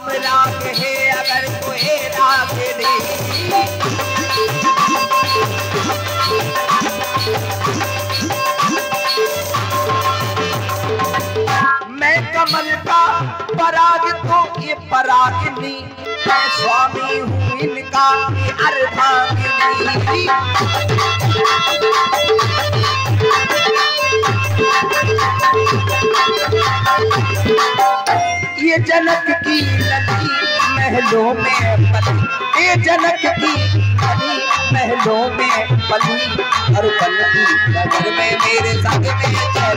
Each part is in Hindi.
राग है अगर कोई राग नहीं। मैं कमल का पराग तो ये परागनी, मैं स्वामी हूँ इनका ये अर्धांगिनी। ये जनक की नदी महलों में पली, ये जनक की नदी महलों में पली, और पलती नगर में मेरे संग में चली।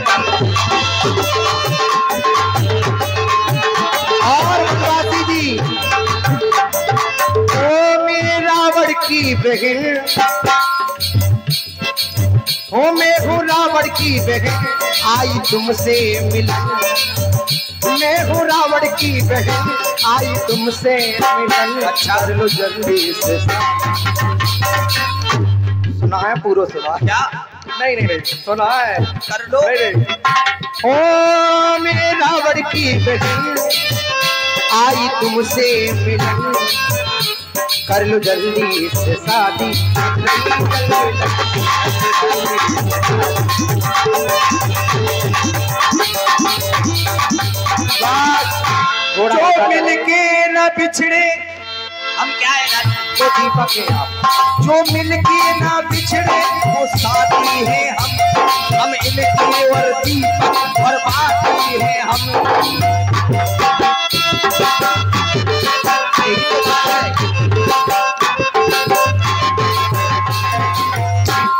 और वनवासी जी, ओ मेरे रावण की बहन, ओ मैं हूँ रावण की बहन, आई तुमसे मिलने। मैं हूँ रावण की बहन, आई तुमसे मिलने। अच्छा लो जल्दी से। सुना है पूरा? सुना क्या? नहीं नहीं नहीं सुना है, कर लो। नहीं नहीं। ओ मेरे रावण की बहन, आई तुमसे मिलन, कर लो जल्दी से शादी। जो मिलके न बिछड़े, हम क्या है तो दीपक है आप। जो मिलके न बिछड़े वो साथी है हम इनकी और दीपक और बाकी है हम।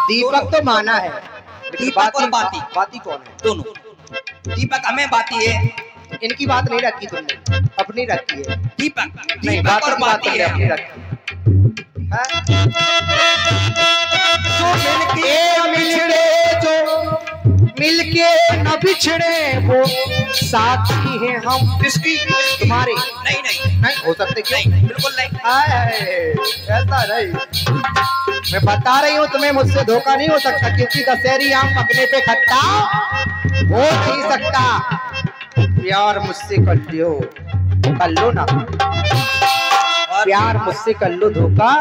दीपक तो माना है, दीपक और बाती, बाती कौन है? दोनों। दीपक हमें बाती है, इनकी बात नहीं रखी तुमने, अपनी रखी है। दीपक नहीं, दीपक और बाती है अपनी रखी। जो मिलके जो मिलके न बिछड़े वो साथी हैं हम। किसकी? तुम्हारे? नहीं नहीं नहीं हो सकते क्यों? नहीं, बिल्कुल नहीं। ऐसा नहीं, मैं बता रही हूँ तुम्हें, मुझसे धोखा नहीं हो सकता, क्योंकि दशहरी आम पकने पे खट्टा हो नहीं सकता। प्यार मुझसे कर लो ना, प्यार मुझसे कर लो, धोखा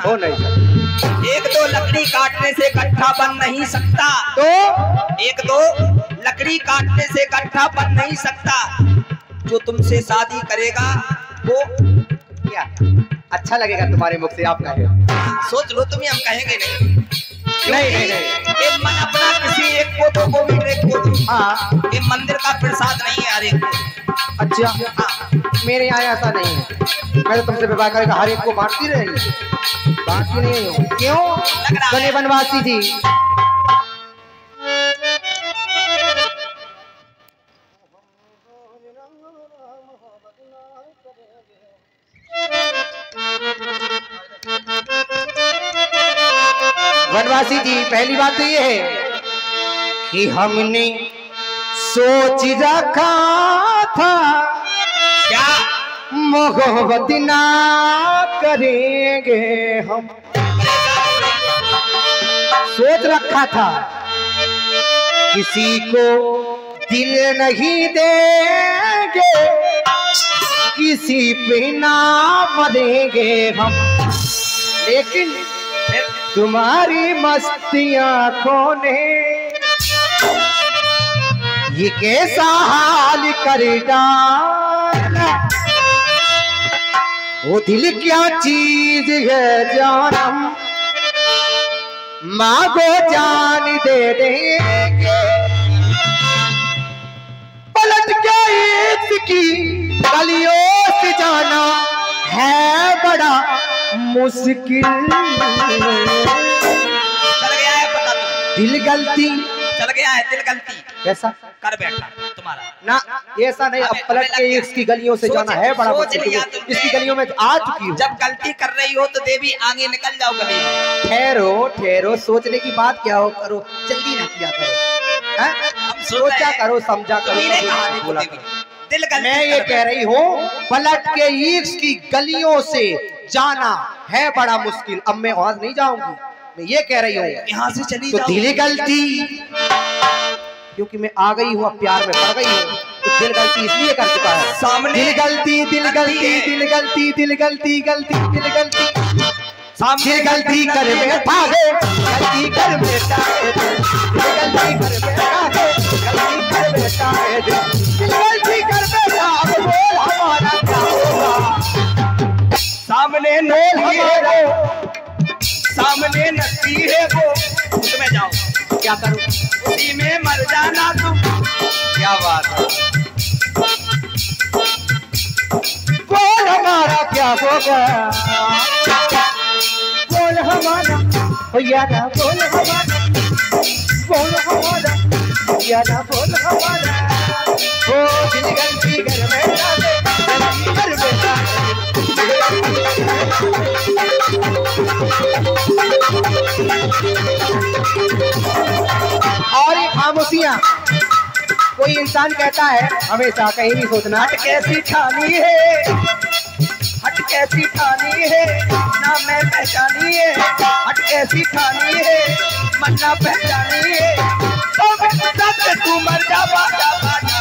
हो नहीं सकता। एक दो लकड़ी काटने से गट्ठा बन नहीं सकता, तो एक दो लकड़ी काटने से गट्ठा बन नहीं सकता। जो तुमसे शादी करेगा वो क्या अच्छा लगेगा तुम्हारे मुख से, आप कहे। सोच लो तुम, हम कहेंगे नहीं। नहीं। एक मन अपना किसी एक को दो, वो भी एक को दो। हाँ, ये मंदिर का प्रसाद नहीं है हर एक को। अच्छा। हाँ। मेरे यहाँ ऐसा नहीं है, मैं तो तुमसे विवाह करके हर एक को बांटती रहेगी, बांटती नहीं हूँ। क्यों बने वनवासी जी? वनवासी जी, पहली बात तो ये है कि हमने सोच रखा था क्या? मोहब्बत ना करेंगे हम। सोच रखा था किसी को दिल नहीं देंगे, किसी पे ना मरेंगे हम। लेकिन तुम्हारी मस्ती आंखों ने ये कैसा हाल कर डाला। वो दिल क्या चीज है जानम, मांगो जान दे देंगे। पलट के इसकी गलियों से जाना है बड़ा मुश्किल। चल गया है पता तुम्हें? दिल गलती चल गया है, दिल गलती कैसा कर बैठा तुम्हारा ना, ऐसा नहीं। अब पलट के इसकी गलियों से जाना है बड़ा मुश्किल। इसकी गलियों में आ चुकी हूँ। जब गलती कर रही हो तो देवी आगे निकल जाओ गली में। ठहरो, सोचने की बात क्या हो, करो जल्दी ना किया करो। हम सोचा करो, समझा करो, बोला करो। मैं ये कह रही हूँ, पलट के इसकी गलियों से जाना है बड़ा मुश्किल। अब मैं वहां नहीं जाऊंगी, मैं ये कह रही हूँ यहाँ से चली तो जाओ। दिल गलती, क्योंकि मैं आ गई हूँ, अब प्यार में पड़ गई हूँ, तो दिल गलती इसलिए कर चुका है। सामने दिल गलती दिल गलती दिल गलती दिल गलती गलती दिल गलती सामने दिल गलती कर बैठा है, गलती कर बैठा है, दिल गलती कर बैठा है, गलती कर बैठा है, दिल गलती कर बैठा। अब बोल हमारा क्या होगा। सामने नोल है वो, सामने नदी है वो, उसमें जाओ क्या करूं, उसी में मर जाना तुम। क्या बात है। बोल हमारा क्या होगा, बोल हमारा भैया ना, बोल हमारा, बोल हमारा भैया ना, बोल हमारा। ओ दिल गलती कर बैठा है, गलती कर बैठा है। और ये खामोशियां, कोई इंसान कहता है हमेशा कहीं भी सोचना। हट कैसी ठानी है, हट कैसी ठानी है, ना मैं पहचानी है। हट कैसी ठानी है, मन ना पहचानी है। तो मैं तू मर जा बाजा बाजा।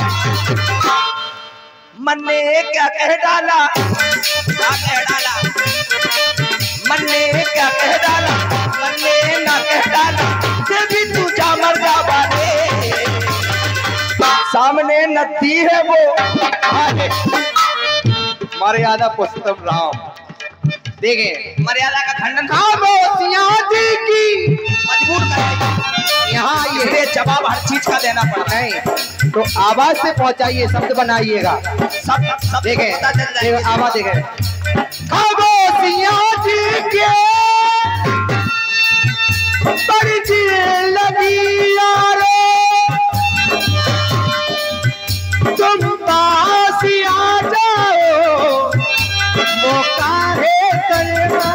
मन ने क्या कह डाला, क्या कह डाला, मन ने क्या कह डाला, मन ने ना कह डाला। फिर भी तू जा मर जा बाजे। सामने नदी है वो, मर्यादा पुरुषोत्तम राम। देखें मर्यादा का खंडन खामोशियां दिल की मजबूर कर यहाँ ये जवाब हर चीज का देना पड़ता है। नहीं तो आवाज से पहुंचाइए, शब्द बनाइएगा। सब देखें पता चल जाएगा। आवाज देखें। खामोशियां दिल के बड़ी दिल लगी यारो, तुम पास आ जाओ, मौका है करना।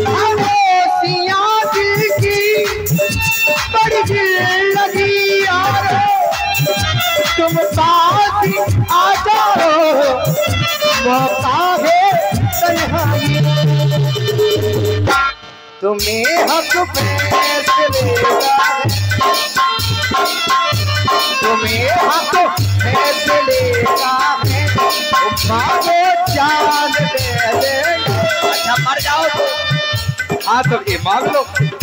खामोशियां दिल की बड़ी दिल लगी यारो, तुम पास आ जाओ, मौका है तन्हाई। तुम्हें हक फैसले का, तुम्हें हक फैसले का है, मांगो जान दे देंगे। अच्छा मर जाओ तो हाँ तो ये मांग लो,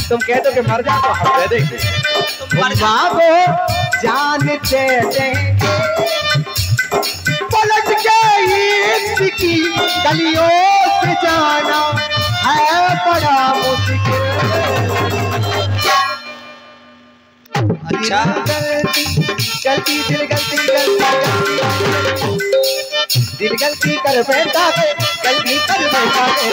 तुम कह दो कि मर जाओ तो हम दे देंगे। तुम मर जाओ। मांगो जान दे देंगे। पलट के इसकी गलियों से जाना है बड़ा मुश्किल। अच्छा गलती दिल गलती दिल गलती कर बैठा है, गलती कर बैठा है।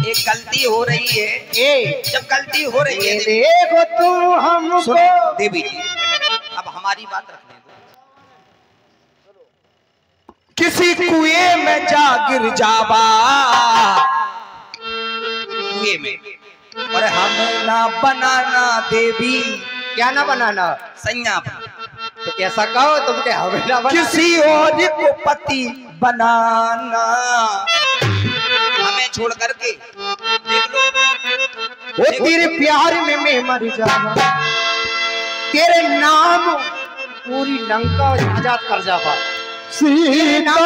एक गलती हो रही है, जब गलती हो रही है देखो तू हमको। सुनो देवी जी, अब हमारी बात रखने दो। किसी कुएं में जा गिर जावा, कुएं में, और हमें ना बनाना देवी। क्या ना बनाना, सैया तो कैसा कहो तुम क्या हमें ना बनाना। किसी और को पति बनाना, हमें छोड़ करके देख लो। वो तेरे प्यार में मैं मर जाना, तेरे नाम पूरी लंका आजाद कर जावा। सीता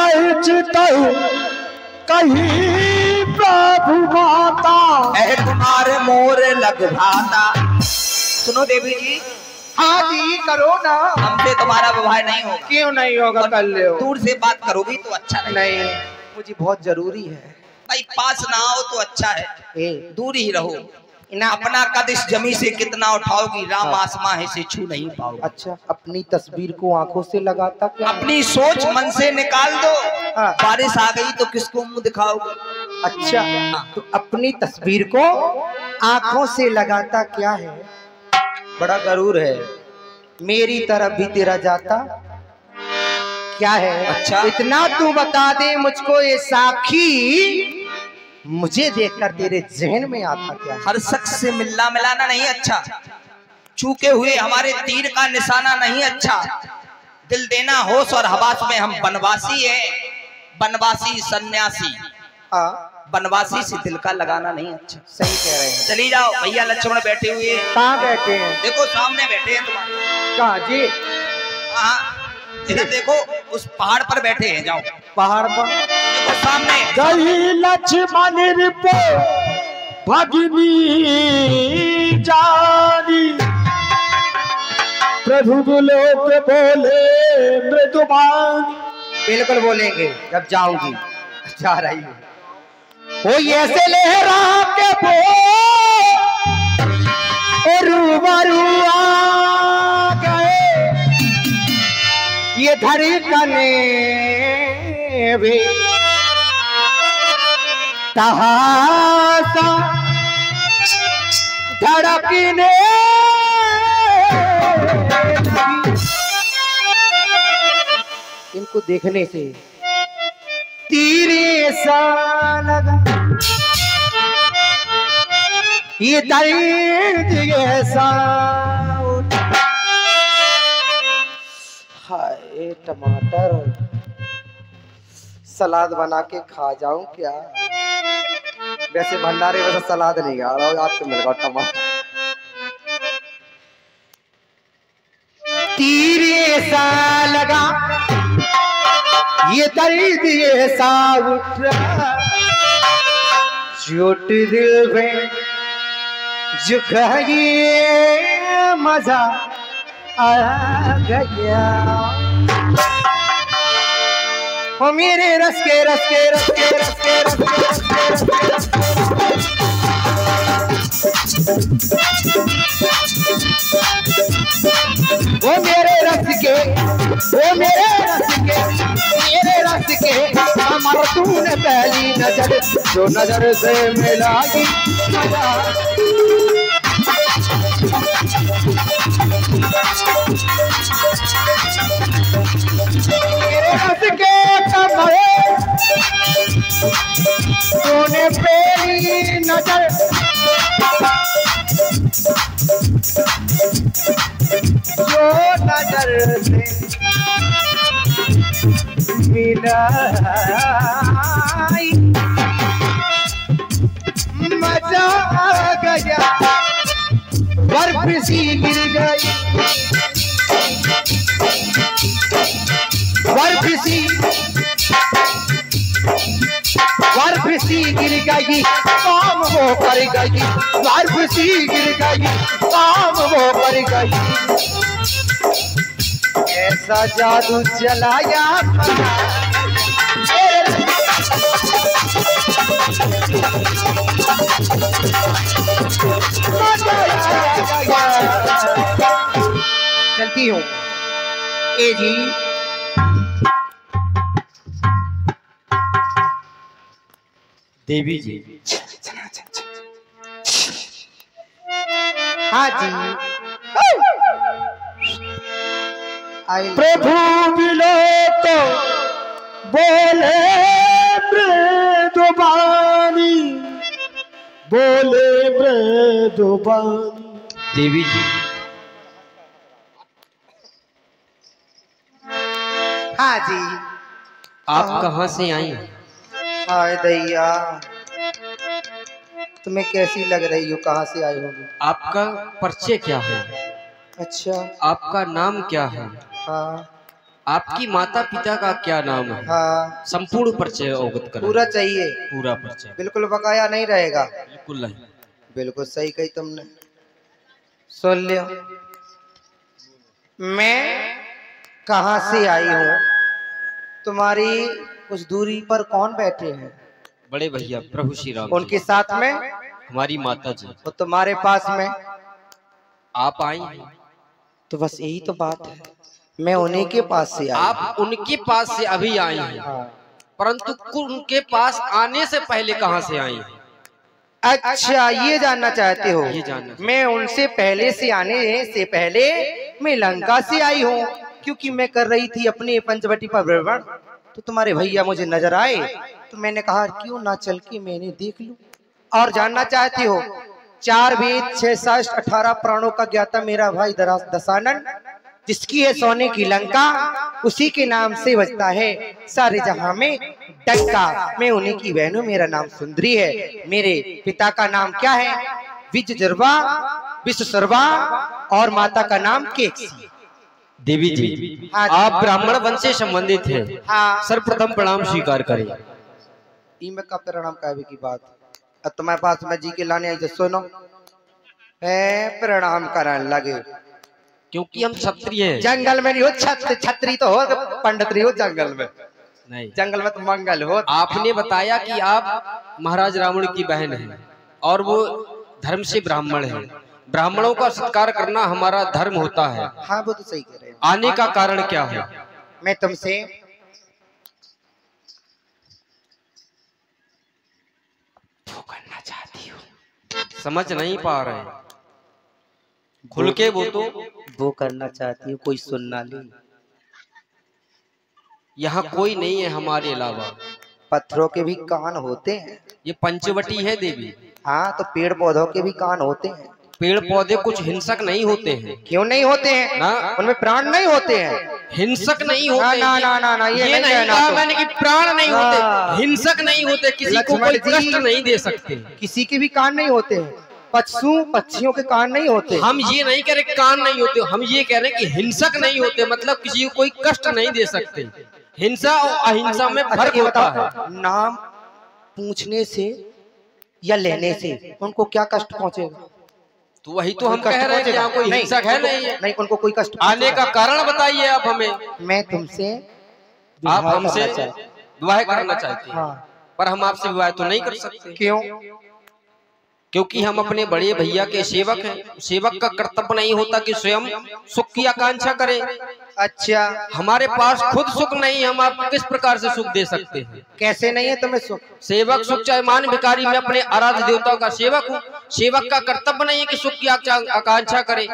कहीं प्रभु माता, तुम्हारे मोर लग भाता। सुनो देवी जी, हाँ जी करो ना। हमसे तुम्हारा विवाह नहीं होगा। क्यों नहीं होगा, कर लो। दूर से बात करोगी तो अच्छा नहीं, मुझे बहुत जरूरी है भाई। पास ना आओ तो अच्छा है, दूर ही रहो। ना अपना कद इस जमी से कितना उठाओगी, राम आसमां है से छू नहीं पाओगी। अच्छा, अपनी तस्वीर को आंखों से लगाता क्या? अपनी सोच मन से निकाल दो। हाँ। बारिश आ गई तो किसको मुंह दिखाओगे? अच्छा, तो अपनी तस्वीर को आंखों से लगाता क्या है? बड़ा गरूर है, मेरी तरफ भी तेरा जाता क्या है? अच्छा, इतना तू बता दे मुझको, ये साखी मुझे देखकर तेरे जहन में आता क्या? हर शख्स से मिलना मिलाना नहीं अच्छा, चूके हुए हमारे तीर का निशाना नहीं अच्छा, दिल देना होश और हवास में हम बनवासी हैं, बनवासी सन्यासी। बनवासी से दिल का लगाना नहीं अच्छा। सही कह रहे हैं। चली जाओ भैया, लक्ष्मण बैठे हुए हैं। कहाँ बैठे हैं? देखो सामने बैठे हैं तुम्हारे। कहाँ जी? हाँ इधर देखो, उस पहाड़ पर बैठे हैं। जाओ पहाड़ पर देखो सामने। गई लक्ष्मण रिपो भगिनी जानी, प्रभु लोक बोले मृदुबानी। बिल्कुल बोलेंगे जब जाऊंगी। जा रही हूँ। वो ऐसे लहरा के बो रूबरू आ गए, ये धड़कने वे तहासा धड़कने। इनको देखने से तीरे सा लगा, ये दर्द ऐसा। हाय टमाटर, सलाद बना के खा जाऊं क्या? वैसे भंडारे वैसे सलाद नहीं खा रहा हूं, आपको मिल गया टमाटर। तीरे सा लगा, ये दर्द ऐसा उठ रहा, चोट दिल में झुकाई, मजा आ गया। ओ मेरे रस के रस के रस के रस के रस के रस के रस के रस के, ओ मेरे रस के, ओ मेरे रस के, मेरे रस के। हमारा तूने पहली नजर जो नजर से मिलाई, मजा। मेरे रस के कमरे तूने पहली नजर, जो नजर से मिलाई, मजा आ गया। बर्फ सी गिर गई, बर्फ सी गिर गई, काम वो कर गई। बर्फ सी गिर गई, काम वो कर गई। ऐसा जादू चलाया चलती हूँ। ए जी देवी जी। हाँ जी। प्रभु मिलो तो बोले मृदुबानी, बोले मृदुबानी। देवी जी। हाँ जी। आप कहाँ से आई? हाय दैया, तुम्हें कैसी लग रही हो? कहाँ से आई होगी? आपका परिचय क्या है? अच्छा। आपका नाम क्या है? हाँ। आपकी माता पिता का क्या नाम है? हाँ। संपूर्ण परिचय अवगत करें। पूरा चाहिए? पूरा परिचय। बिल्कुल बकाया नहीं रहेगा? बिल्कुल नहीं। बिल्कुल सही कही तुमने। सुन लियो, मैं कहाँ से आई हूँ, तुम्हारी कुछ दूरी पर कौन बैठे हैं? बड़े भैया प्रभु श्री राम। उनके साथ में हमारी माता जी। और तुम्हारे पास में आप आई हैं। तो बस यही तो बात है, मैं उन्हीं के पास से आई। आप उनके पास से अभी आई हैं। हाँ। परंतु उनके पास आने से पहले कहाँ से आई हैं? अच्छा, ये जानना चाहते हो? ये जानना। मैं उनसे पहले से आने से पहले मैं लंका से आई हूँ, क्योंकि मैं कर रही थी अपने पंचवटी पर भ्रमण। तो तुम्हारे भैया मुझे नजर आए, तो मैंने कहा क्यों ना चल के मैंने देख लूं। और जानना चाहते हो, 4 वेद 6 शास्त्र 18 प्राणों का ज्ञाता मेरा भाई दशानन जिसकी है सोने की लंका, उसी के नाम से बजता है सारे जहां में डंका। मैं उन्हीं की बहन हूँ, मेरा नाम सुंदरी है। मेरे पिता का नाम क्या है? विजजरवा, विश्वसर्वा, और माता का नाम केकसी। देवी जी, हाँ, आप ब्राह्मण वंश से संबंधित हैं। हाँ, सर्वप्रथम प्रणाम स्वीकार करें। इनमें का प्रणाम कहवे की बात। अब तुम्हारे पास मैं जी के लाने आई, सुनो प्रणाम करने लगे। क्योंकि हम क्षत्रिय हैं। जंगल में नहीं हो छत्री तो हो, पंडित नहीं हो जंगल में। नहीं, जंगल में तो मंगल हो। आपने बताया कि आप महाराज रावण की बहन हैं और वो धर्म से ब्राह्मण हैं। ब्राह्मणों का सत्कार करना हमारा धर्म होता है। हाँ, वो तो सही कह रहे हैं। आने का कारण क्या है? मैं तुमसे वो करना चाहती हूँ। समझ नहीं पा रहे हैं, खुल के वो करना चाहती हूँ, कोई सुनना नहीं। यहाँ कोई नहीं है हमारे अलावा। पत्थरों के भी कान होते हैं। ये पंचवटी है देवी। हाँ, तो पेड़ पौधों के भी कान होते हैं। पेड़ पौधे कुछ हिंसक नहीं होते हैं। क्यों नहीं होते हैं? ना, उनमें प्राण नहीं होते हैं। हिंसक नहीं होते। ना ना ना ना, ये नहीं कहा मैंने कि प्राण नहीं होते, हिंसक नहीं होते, किसी को कोई कष्ट नहीं दे सकते। किसी के भी कान नहीं होते हैं। पक्षियों के कान नहीं होते। हम ये नहीं कह रहे कान नहीं होते, हम ये कह रहे कि हिंसक नहीं होते, मतलब किसी को कोई कष्ट नहीं दे सकते। हिंसा और अहिंसा में फर्क होता है। नाम पूछने से या लेने से उनको क्या कष्ट पहुंचेगा? तो वही तो हम कह रहे हैं कि यहाँ कोई हिंसक है नहीं है। नहीं, उनको कोई कष्ट। आने का कारण बताइए आप हमें। मैं तुमसे, आप हमसे विवाह करना चाहते हैं। हाँ। पर हम आपसे विवाह तो नहीं कर सकते। क्यों? क्योंकि हम अपने बड़े भैया के सेवक हैं। सेवक का कर्तव्य नहीं होता कि स्वयं सुख की आकांक्षा करे। अच्छा, हमारे पास खुद सुख नहीं, हम आपको किस प्रकार से सुख दे सकते हैं? कैसे नहीं है तुम्हें सुख? सेवक सुख चाहे मान भिखारी, मैं अपने आराध्य देवताओं का सेवक हूँ। सेवक का कर्तव्य नहीं है कि सुख की आकांक्षा करे।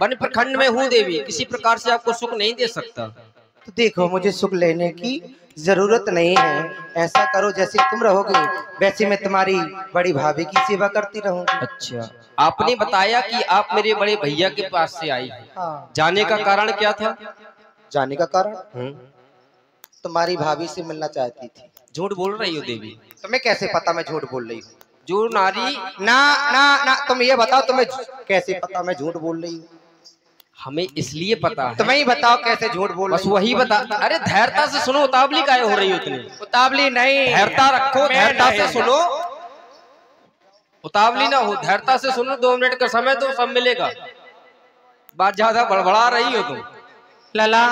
वन प्रखंड में हूँ देवी, किसी प्रकार से आपको सुख नहीं दे सकता। तो देखो, मुझे सुख लेने की जरूरत नहीं है। ऐसा करो, जैसे तुम रहोगे वैसे मैं तुम्हारी बड़ी भाभी की सेवा करती रहूंगी। अच्छा, आपने बताया कि आप मेरे बड़े भैया के पास से आई हैं। हाँ। जाने का कारण क्या था? जाने का कारण तुम्हारी भाभी से मिलना चाहती थी। झूठ बोल रही हो देवी। तुम्हें कैसे पता मैं झूठ बोल रही हूँ? जो नारी ना ना ना, तुम ये बताओ, तुम्हें कैसे पता मैं झूठ बोल रही हूँ? हमें इसलिए पता है। तुम्हें ही बताओ कैसे झूठ बोल बस रही। वही बता। अरे धैर्यता से सुनो, उतावली काहे हो रही हो इतनी? उतावली नहीं, धैर्यता रखो, धैर्यता से सुनो, उतावली ना हो, धैर्यता से सुनो। 2 मिनट का समय दो, सब मिलेगा। बात ज्यादा बड़बड़ा रही हो तुम। लला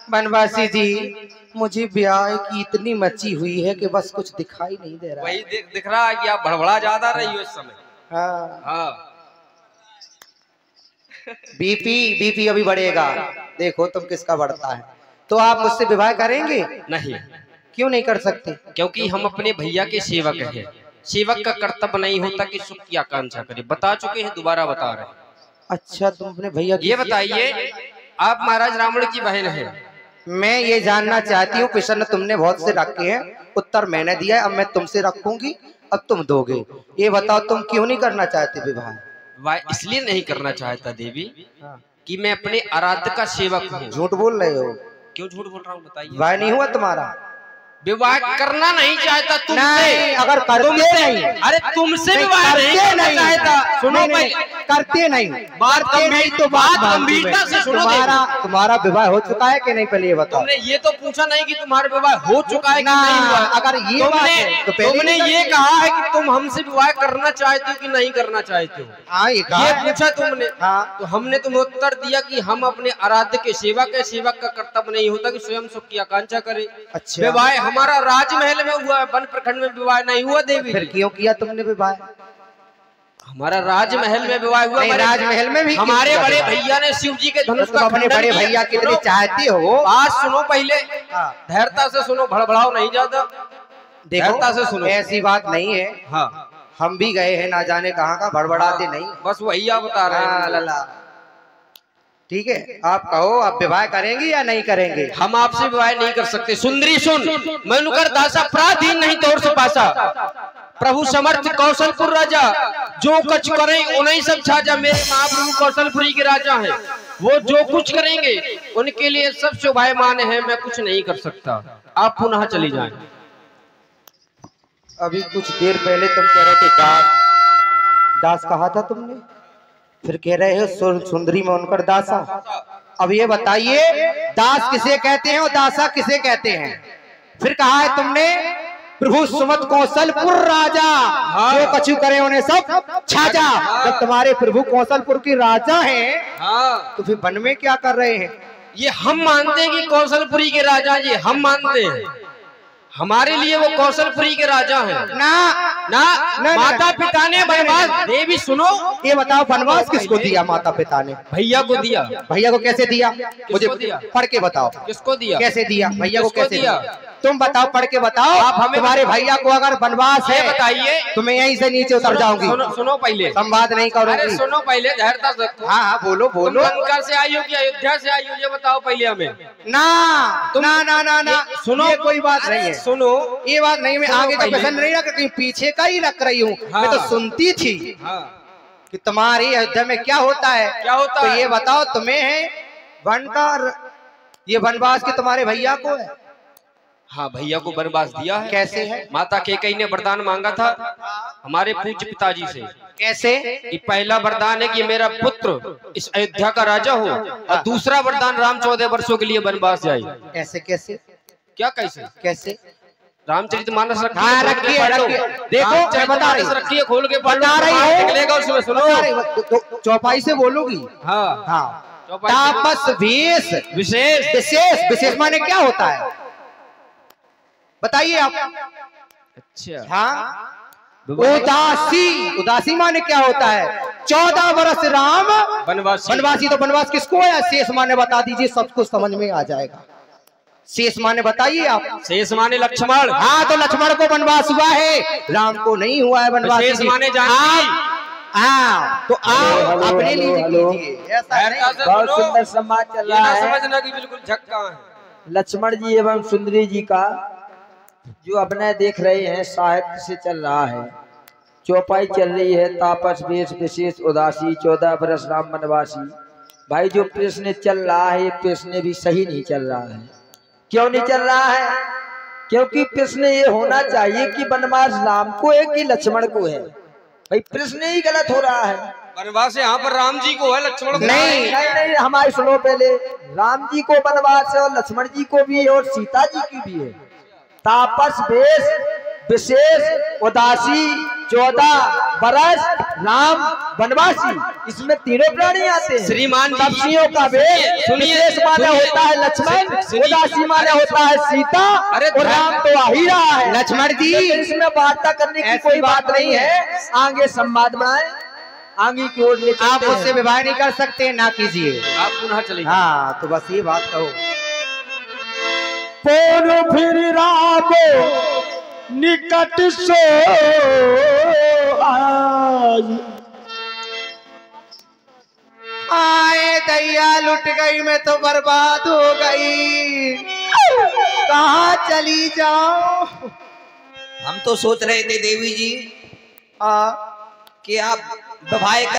बनवासी जी, मुझे ब्याह की इतनी मची हुई है कि बस कुछ दिखाई नहीं दे रहा। वही दिख रहा है कि आप बड़बड़ा ज्यादा रही हो इस समय। हाँ, हाँ, बीपी अभी बढ़ेगा। देखो तुम किसका बढ़ता है। तो आप मुझसे विवाह करेंगे? नहीं। क्यों नहीं कर सकते? क्योंकि हम अपने भैया के सेवक हैं। सेवक का कर्तव्य नहीं होता कि सुख की आकांक्षा करे। बता चुके हैं, दोबारा बता रहे हैं। अच्छा, तुम अपने भैया ये बताइए, आप महाराज रावण की बहन हैं। मैं ये जानना चाहती हूँ, प्रश्न तुमने बहुत से रखे हैं, उत्तर मैंने दिया है, अब मैं तुमसे रखूंगी, अब तुम दोगे। ये बताओ, तुम क्यों नहीं करना चाहते विवाह? वह इसलिए नहीं करना चाहता देवी कि मैं अपने आराध्य का सेवक हूँ। झूठ बोल रहे हो। क्यों झूठ बोल रहा हूँ बताइए? विवाह नहीं हुआ तुम्हारा? विवाह करना नहीं चाहता तुमसे। नहीं, अगर करते नहीं। अरे तुमसे विवाह नहीं चाहता। सुनो भाई, करते नहीं, बात नहीं तो बात गंभीरता से सुनो। तुम्हारा विवाह हो चुका है कि नहीं, पहले ये बताओ। तुमने ये तो पूछा नहीं कि तुम्हारा विवाह हो चुका है कि नहीं हुआ। अगर ये बात है तो तुमने ये कहा है कि तुम हमसे विवाह करना चाहते हो कि नहीं करना चाहते हो। हाँ, ये पूछा तुमने। हाँ, तो हमने तुम्हें उत्तर दिया कि हम अपने आराध्य के सेवक है। सेवक का कर्तव्य नहीं होता कि स्वयं सुख की आकांक्षा करे। अच्छा, विवाह हमारा राजमहल में हुआ है, वन प्रखंड में विवाह नहीं हुआ देवी। फिर क्यों किया तुमने विवाह? हमारा राजमहल में विवाह हुआ। राजमहल में भी हमारे बड़े भैया ने शिव जी के धनुष का अपने बड़े भैया के लिए चाहती हो। बात सुनो पहले, धैर्यता से सुनो, भड़बड़ाओ नहीं ज्यादा। धैर्यता से सुनो, ऐसी बात नहीं है। हाँ, हम भी गए हैं ना जाने कहाँ का, भड़बड़ाते नहीं। बस वही आप बता रहे हैं। लला, ठीक है, आप कहो, आप विवाह करेंगे या नहीं करेंगे? हम आपसे विवाह नहीं कर सकते। सुंदरी सुन, मनुकर दासा प्राधीन नहीं तोड़ से पासा। प्रभु समर्थ कौशलपुर राजा, जो कुछ करें उन्हीं सब छाजा। मेरे महाप्रभु कौशलपुरी के राजा हैं, वो जो कुछ करेंगे उनके लिए सब शोभायमान है। मैं कुछ नहीं कर सकता, आप पुनः चली जाएं। अभी कुछ देर पहले तुम कह रहे थे दास, दास कहा था तुमने, फिर कह रहे हो सुंदरी में उनकर दासा। अब ये बताइए दास किसे कहते हैं और दासा किसे कहते हैं? फिर कहा है तुमने प्रभु सुमत कौशलपुर राजा, जो कछु करे उन्हें सब छाजा। जब तुम्हारे प्रभु कौशलपुर के राजा हैं, तो फिर वन में क्या कर रहे हैं? ये हम मानते हैं कि कौशलपुरी के राजा जी, हम मानते हैं, हमारे लिए वो कौशलपुरी के राजा हैं। ना ना, माता पिता ने वनवास, देवी सुनो, ये बताओ वनवास किसको दिया? माता पिता ने भैया को दिया। भैया को कैसे दिया? मुझे दिया? पढ़ के बताओ। किसको दिया? कैसे दिया भैया को? कैसे दिया? तुम बताओ, पढ़ के बताओ। आप हमें तुम्हारे भैया को अगर वनवास है बताइए, तो मैं यहीं से नीचे उतर जाऊंगी। सुनो पहले, संवाद नहीं अरे करूंगी। सुनो पहले, धैर्यता से रखो। हाँ बोलो बोलो। लंका से आई हो कि अयोध्या से आई हो, ये बताओ पहले हमें। ना ना ना ना ना, सुनो, ये कोई बात नहीं है। सुनो, ये बात नहीं, मैं आगे का प्रश्न नहीं रख रही, पीछे का ही रख रही हूँ। मैं तो सुनती थी कि तुम्हारी अयोध्या में क्या होता है। क्या होता तो है? ये बताओ, तुम्हें है वन का ये वनवास के तुम्हारे भैया को है? हाँ, भैया को वनवास दिया है। कैसे है? माता कैकेयी ने वरदान मांगा था हमारे पूज्य पिताजी से। कैसे? कि पहला वरदान है कि मेरा पुत्र इस अयोध्या का राजा हो, और दूसरा वरदान राम 14 वर्षों के लिए वनवास जाए। ऐसे कैसे? क्या कैसे? कैसे? रामचरितमानस रखिए, हाँ, रखिए रखिए। देखो मैं बता रही हूँ, रखिए, खोल के बता रही हूँ, निकलेगा उसमें। सुनो, चौपाई से बोलोगी। हाँ हाँ, चौपाई से तापस वेश विशेष। विशेष, विशेष माने क्या होता है बताइए आप। अच्छा, हाँ, उदासी, उदासी माने क्या होता है? 14 वर्ष राम वनवासी। वनवासी। तो वनवास किसको है? शेष माने बता दीजिए, सब कुछ समझ में आ जाएगा। शेष माने बताइए आप। शेष माने लक्ष्मण। हाँ, तो लक्ष्मण को वनवास हुआ है, राम को नहीं हुआ है वनवास। शेष माने जानकी। हाँ, तो आप अपने लिए कीजिए, ऐसा नहीं। बहुत सुंदर संवाद चल रहा है समझना कि बिल्कुल झक्का है। लक्ष्मण जी एवं सुंदरी जी का, जो अपने देख रहे हैं साहित्य से चल रहा है। चौपाई चल रही है, तापस वेश विशेष उदासी, 14 वर्ष राम वनवासी। भाई जो प्रश्न चल रहा है, ये प्रश्न भी सही नहीं चल रहा है। क्यों नहीं चल रहा है? क्योंकि प्रश्न ये होना चाहिए कि वनवास राम को है कि लक्ष्मण को है। भाई प्रश्न ही गलत हो रहा है। वनवास यहाँ पर राम जी को है, लक्ष्मण को नहीं। नहीं, हमारी सुनो पहले। राम जी को वनवास है और लक्ष्मण जी को भी है और सीता जी की भी है। तापस वेश विशेष उदासी, 14 वर्ष राम वनवासी, इसमें तीनों प्राणी आते हैं। श्रीमान जी, पक्षियों का वेश विशेष माने होता है लक्ष्मण, उदासी माने होता है सीता, अरे और राम तो आ ही रहा है। लक्ष्मण जी, लेकिन इसमें वार्ता करने की कोई बात नहीं है। आगे संवाद बढ़ाएं, आगे की ओर ले आप चलते उससे हैं। विवाह नहीं कर सकते, ना कीजिए। आप पुनः चले। हाँ, तो बस ये बात कहो। पोर फिर राम निकट सो आए दैया, लुट गई मैं तो बर्बाद हो गई, कहाँ चली जाओ? हम तो सोच रहे थे देवी जी हाँ, कि आप विवाह